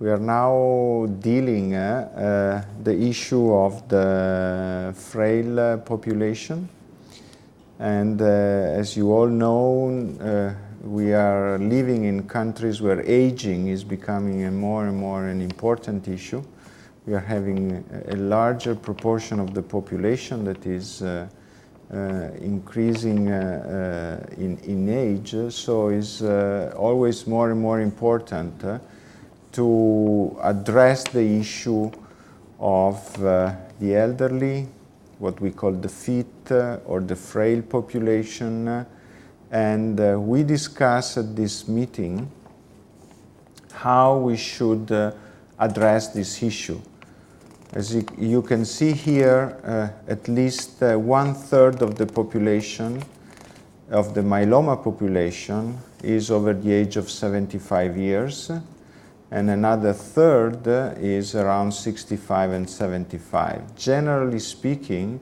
We are now dealing the issue of the frail population. And as you all know, we are living in countries where aging is becoming more and more an important issue. We are having a larger proportion of the population that is increasing in age, so it's always more and more important to address the issue of the elderly, what we call the fit or the frail population. And we discussed at this meeting how we should address this issue. As you can see here, at least 1/3 of the population, of the myeloma population, is over the age of 75 years, and another third is around 65 and 75. Generally speaking,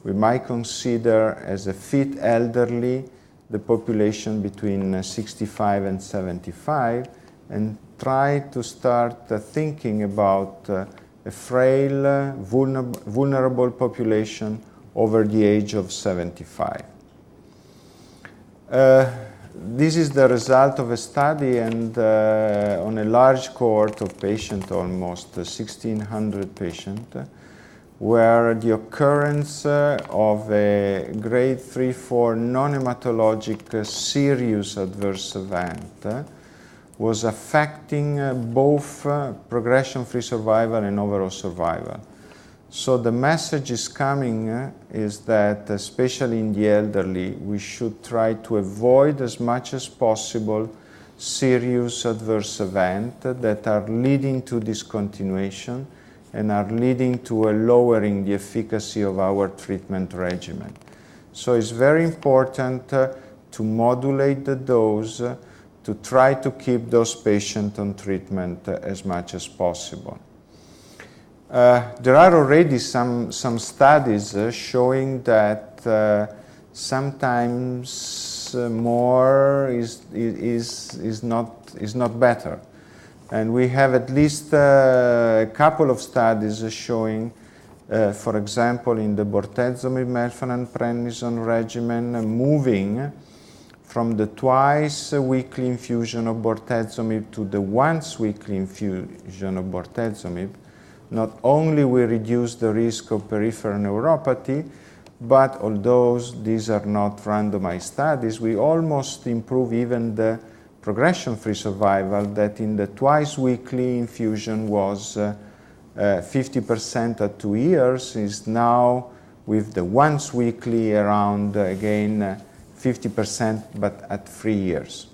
we might consider as a fit elderly the population between 65 and 75, and try to start thinking about a frail, vulnerable population over the age of 75. This is the result of a study and on a large cohort of patients, almost 1,600 patients, where the occurrence of a grade 3-4 non-hematologic serious adverse event was affecting both progression-free survival and overall survival. So the message is coming is that, especially in the elderly, we should try to avoid as much as possible serious adverse events that are leading to discontinuation and are leading to a lowering the efficacy of our treatment regimen. So it's very important to modulate the dose to try to keep those patients on treatment as much as possible. There are already some studies showing that sometimes more is not better. And we have at least a couple of studies showing, for example, in the bortezomib, melphalan, prednisone regimen, moving from the twice-weekly infusion of bortezomib to the once-weekly infusion of bortezomib. Not only we reduce the risk of peripheral neuropathy, but although these are not randomized studies, we almost improve even the progression-free survival that in the twice-weekly infusion was 50% at 2 years, is now with the once-weekly around, again, 50%, but at 3 years.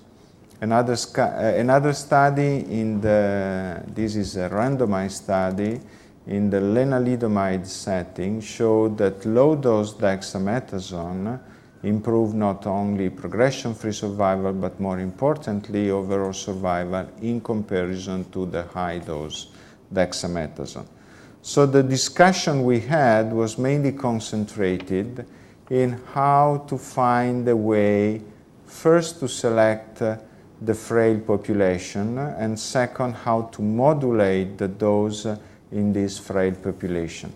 Another study this is a randomized study, in the lenalidomide setting showed that low-dose dexamethasone improved not only progression-free survival, but more importantly, overall survival in comparison to the high-dose dexamethasone. So the discussion we had was mainly concentrated in how to find a way, first to select the frail population, and second, how to modulate the dose in this frail population.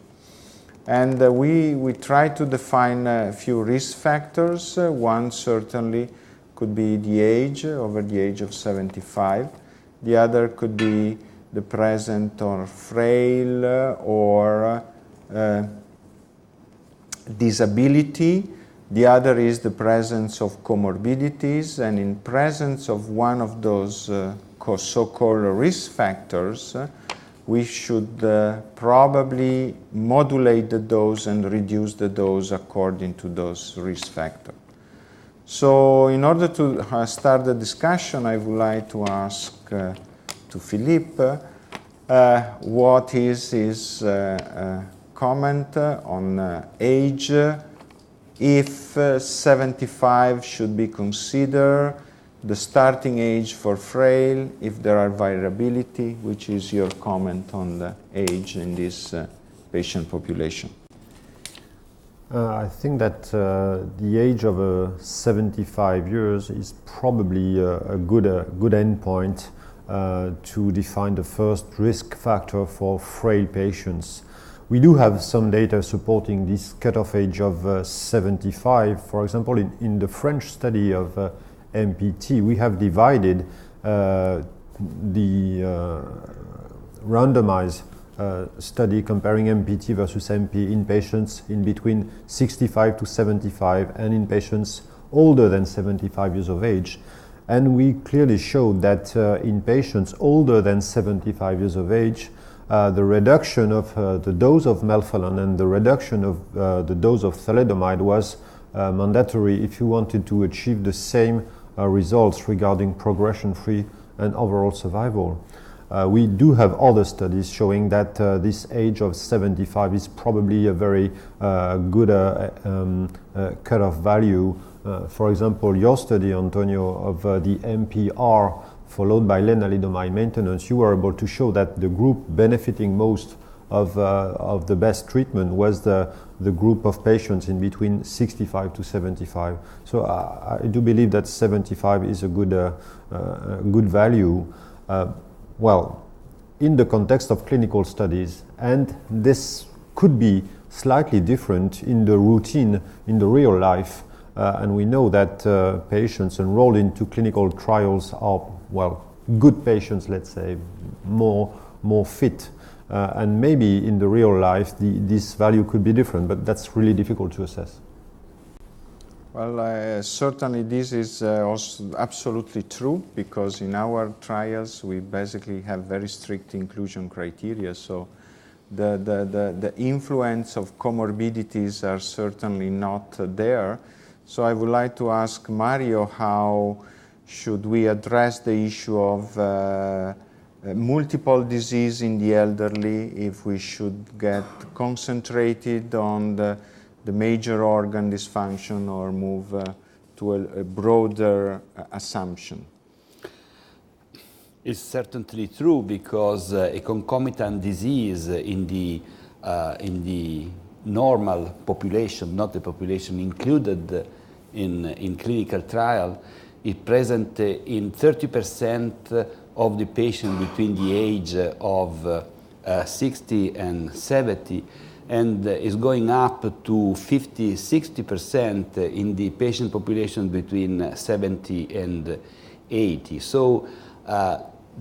And we try to define a few risk factors. One certainly could be the age, over the age of 75. The other could be the presence of frail or disability. The other is the presence of comorbidities, and in presence of one of those so-called risk factors, we should probably modulate the dose and reduce the dose according to those risk factors. So in order to start the discussion, I would like to ask to Philippe what is his comment on age, if 75 should be considered the starting age for frail, if there are variability, which is your comment on the age in this patient population? I think that the age of 75 years is probably a good endpoint to define the first risk factor for frail patients. We do have some data supporting this cutoff age of 75. For example, in the French study of MPT, we have divided the randomized study comparing MPT versus MP in patients in between 65 to 75 and in patients older than 75 years of age. And we clearly showed that in patients older than 75 years of age, the reduction of the dose of melphalan and the reduction of the dose of thalidomide was mandatory if you wanted to achieve the same results regarding progression-free and overall survival. We do have other studies showing that this age of 75 is probably a very good cutoff value. For example, your study, Antonio, of the MPR followed by lenalidomide maintenance, you were able to show that the group benefiting most of the best treatment was the group of patients in between 65 to 75. So I do believe that 75 is a good value. Well, in the context of clinical studies, and this could be slightly different in the routine, in the real life, and we know that patients enrolled into clinical trials are, well, good patients, let's say, more fit, and maybe in the real life this value could be different, but that's really difficult to assess. Well, certainly this is also absolutely true, because in our trials we basically have very strict inclusion criteria, so the influence of comorbidities are certainly not there. So I would like to ask Mario, how should we address the issue of multiple disease in the elderly, if we should get concentrated on the major organ dysfunction or move to a broader assumption? It's certainly true, because a concomitant disease in the normal population, not the population included in clinical trial, is present in 30% of the patients between the age of 60 and 70, and is going up to 50-60% in the patient population between 70 and 80. So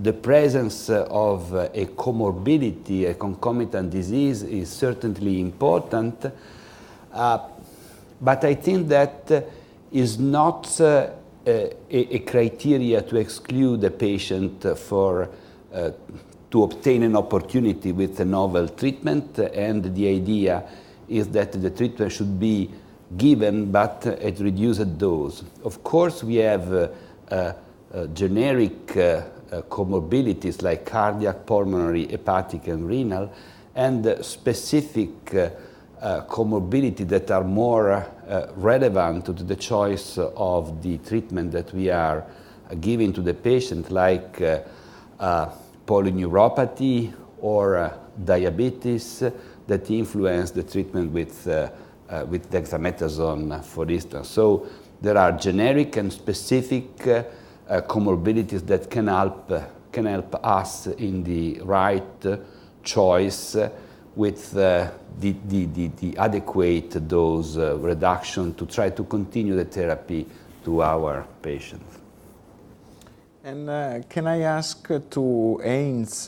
the presence of a comorbidity, a concomitant disease, is certainly important, but I think that is not a criteria to exclude a patient to obtain an opportunity with a novel treatment, and the idea is that the treatment should be given but at reduced dose. Of course, we have generic comorbidities like cardiac, pulmonary, hepatic, and renal, and specific comorbidities that are more relevant to the choice of the treatment that we are giving to the patient, like polyneuropathy or diabetes, that influence the treatment with dexamethasone, for instance. So there are generic and specific comorbidities that can help us in the right choice with the adequate dose reduction to try to continue the therapy to our patients. And can I ask to Heinz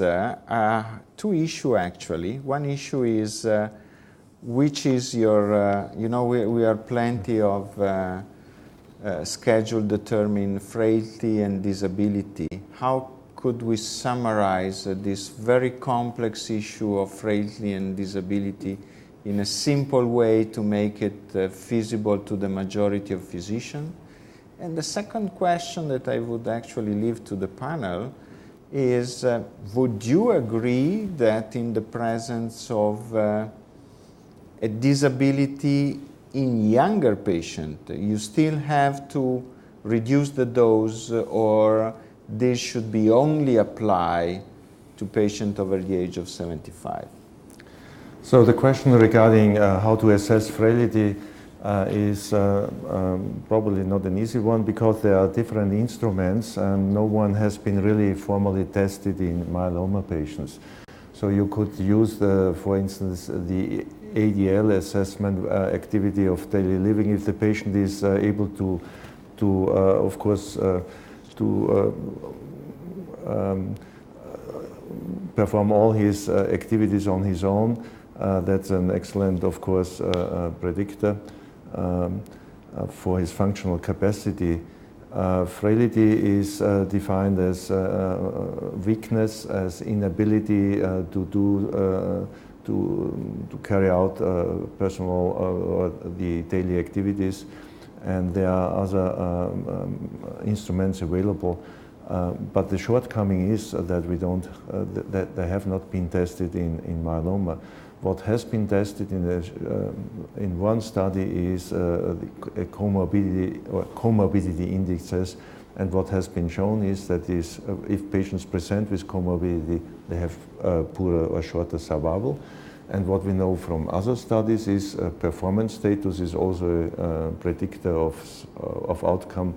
two issues actually. One issue is which is your, we are plenty of schedule determined frailty and disability. How could we summarize this very complex issue of frailty and disability in a simple way to make it feasible to the majority of physicians? And the second question that I would actually leave to the panel is, would you agree that in the presence of a disability in younger patients, you still have to reduce the dose, or this should be only applied to patients over the age of 75? So the question regarding how to assess frailty, is probably not an easy one because there are different instruments and no one has been really formally tested in myeloma patients. So you could use, for instance, the ADL assessment activity of daily living if the patient is able to of course, perform all his activities on his own. That's an excellent, of course, predictor for his functional capacity. Frailty is defined as weakness, as inability to carry out personal or the daily activities, and there are other instruments available. But the shortcoming is that that they have not been tested in myeloma. What has been tested in one study is a comorbidity indexes, and what has been shown is that if patients present with comorbidity, they have poorer or shorter survival. And what we know from other studies is performance status is also a predictor of outcome.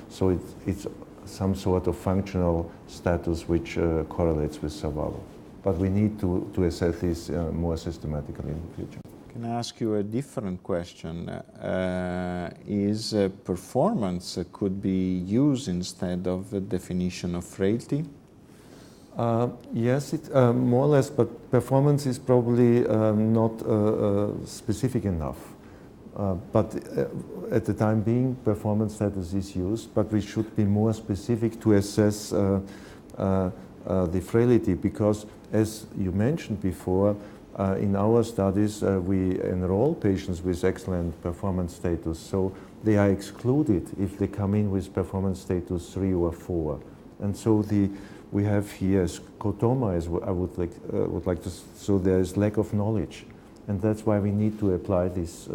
So it's some sort of functional status which correlates with survival. But we need to assess this more systematically in the future. Can I ask you a different question? Is performance could be used instead of the definition of frailty? Yes, more or less, but performance is probably not specific enough. But at the time being, performance status is used, but we should be more specific to assess the frailty, because as you mentioned before, in our studies we enroll patients with excellent performance status, so they are excluded if they come in with performance status 3 or 4. And so we have here scotoma, as I would like to, so there is lack of knowledge, and that's why we need to apply these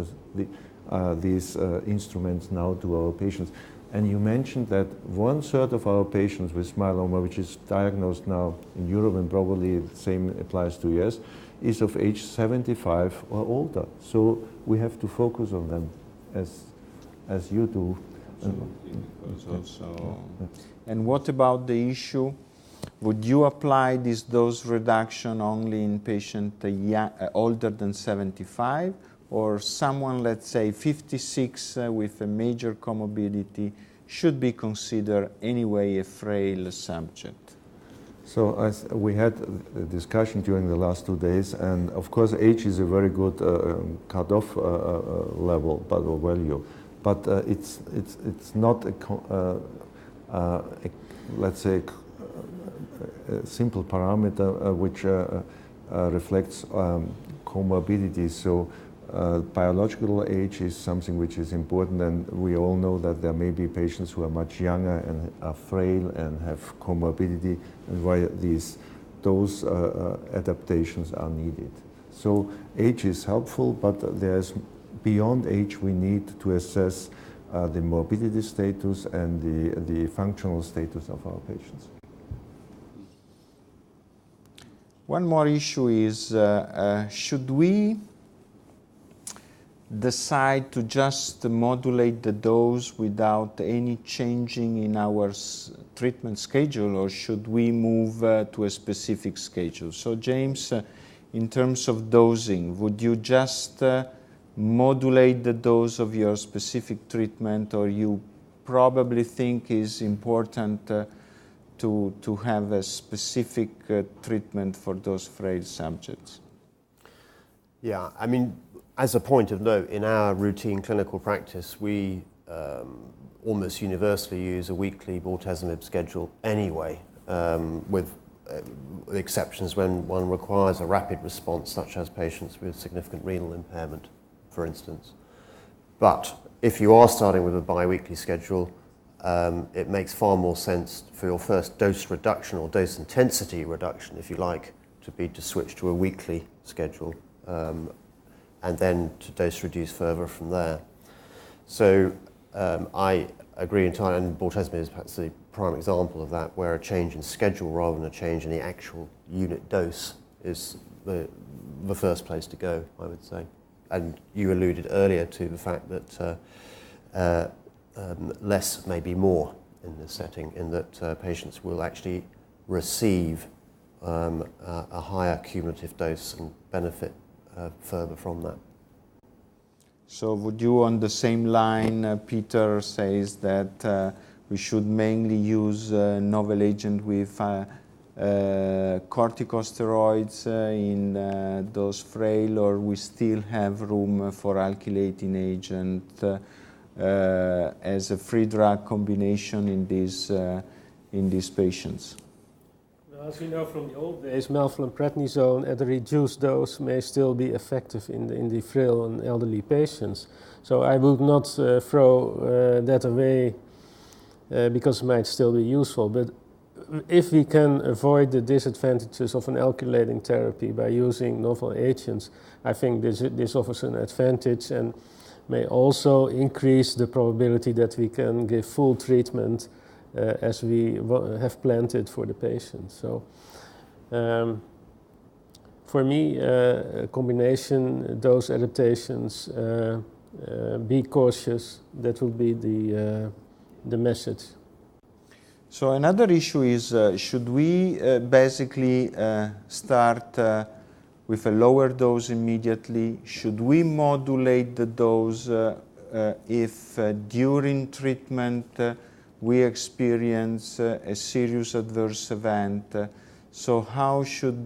instruments now to our patients. And you mentioned that 1/3 of our patients with myeloma, which is diagnosed now in Europe, and probably the same applies to US, is of age 75 or older. So we have to focus on them as you do. And what about the issue? Would you apply this dose reduction only in patients older than 75? Or someone, let's say, 56 with a major comorbidity should be considered anyway a frail subject? So we had a discussion during the last 2 days, and of course age is a very good cutoff level, or value, but it's not let's say a simple parameter which reflects comorbidity. So biological age is something which is important, and we all know that there may be patients who are much younger and are frail and have comorbidity, and why those adaptations are needed. So age is helpful, but there's beyond age we need to assess the morbidity status and the functional status of our patients. One more issue is, should we decide to just modulate the dose without any changing in our treatment schedule, or should we move to a specific schedule? So James, in terms of dosing, would you just modulate the dose of your specific treatment, or you probably think is important to have a specific treatment for those frail subjects? Yeah, I mean, as a point of note, in our routine clinical practice, we almost universally use a weekly bortezomib schedule anyway, with exceptions when one requires a rapid response, such as patients with significant renal impairment, for instance. But if you are starting with a bi-weekly schedule, it makes far more sense for your first dose reduction or dose intensity reduction, if you like, to switch to a weekly schedule. And then to dose reduce further from there. So I agree entirely, and bortezomib is perhaps the prime example of that, where a change in schedule rather than a change in the actual unit dose is the first place to go, I would say. and you alluded earlier to the fact that less may be more in this setting, in that patients will actually receive a higher cumulative dose and benefit further from that. So would you, on the same line, Peter says that we should mainly use novel agent with corticosteroids in those frail, or we still have room for alkylating agent as a free drug combination in these patients? As we know from the old days, methylprednisone at a reduced dose may still be effective in the frail and elderly patients. So I would not throw that away because it might still be useful. But if we can avoid the disadvantages of an alkylating therapy by using novel agents, I think this offers an advantage and may also increase the probability that we can give full treatment as we have planned it for the patient. So for me, combination dose adaptations, be cautious, that will be the message. So another issue is, should we basically start with a lower dose immediately? Should we modulate the dose if during treatment we experience a serious adverse event? So how should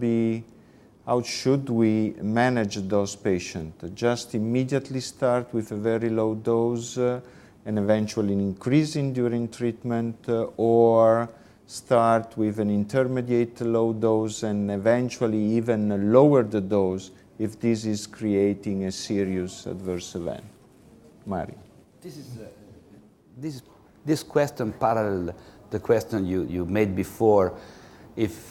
we manage those patients? Just immediately start with a very low dose and eventually increasing during treatment, or start with an intermediate low dose and eventually even lower the dose if this is creating a serious adverse event? Mario. This question parallel the question you made before, if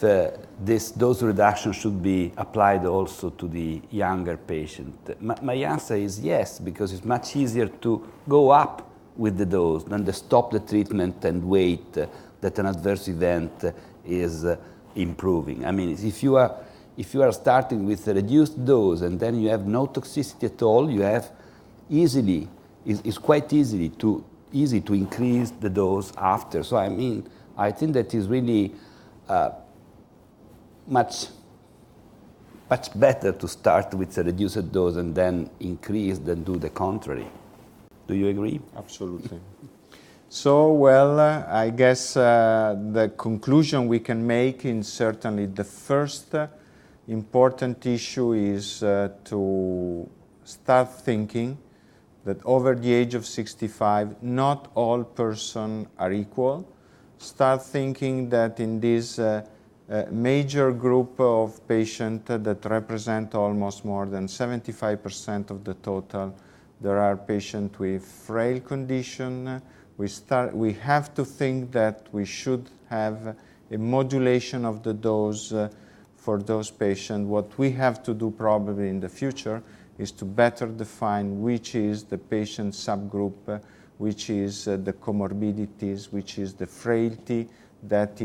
this dose reduction should be applied also to the younger patient. My answer is yes, because it's much easier to go up with the dose than to stop the treatment and wait that an adverse event is improving. I mean, if you are starting with a reduced dose and then you have no toxicity at all, you have easily, it's quite easy to increase the dose after. So I mean, I think that is really much better to start with a reduced dose and then increase than do the contrary. Do you agree? Absolutely. So, well, I guess the conclusion we can make in certainly the first important issue is to start thinking that over the age of 65, not all persons are equal. Start thinking that in this major group of patients that represent almost more than 75% of the total, there are patients with frail condition. We have to think that we should have a modulation of the dose for those patients. What we have to do probably in the future is to better define which is the patient subgroup, which is the comorbidities, which is the frailty that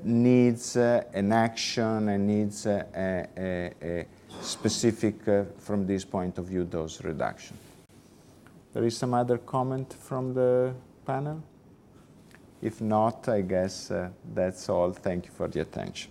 needs an action and needs a specific, from this point of view, dose reduction. There is some other comment from the panel? If not, I guess that's all. Thank you for the attention.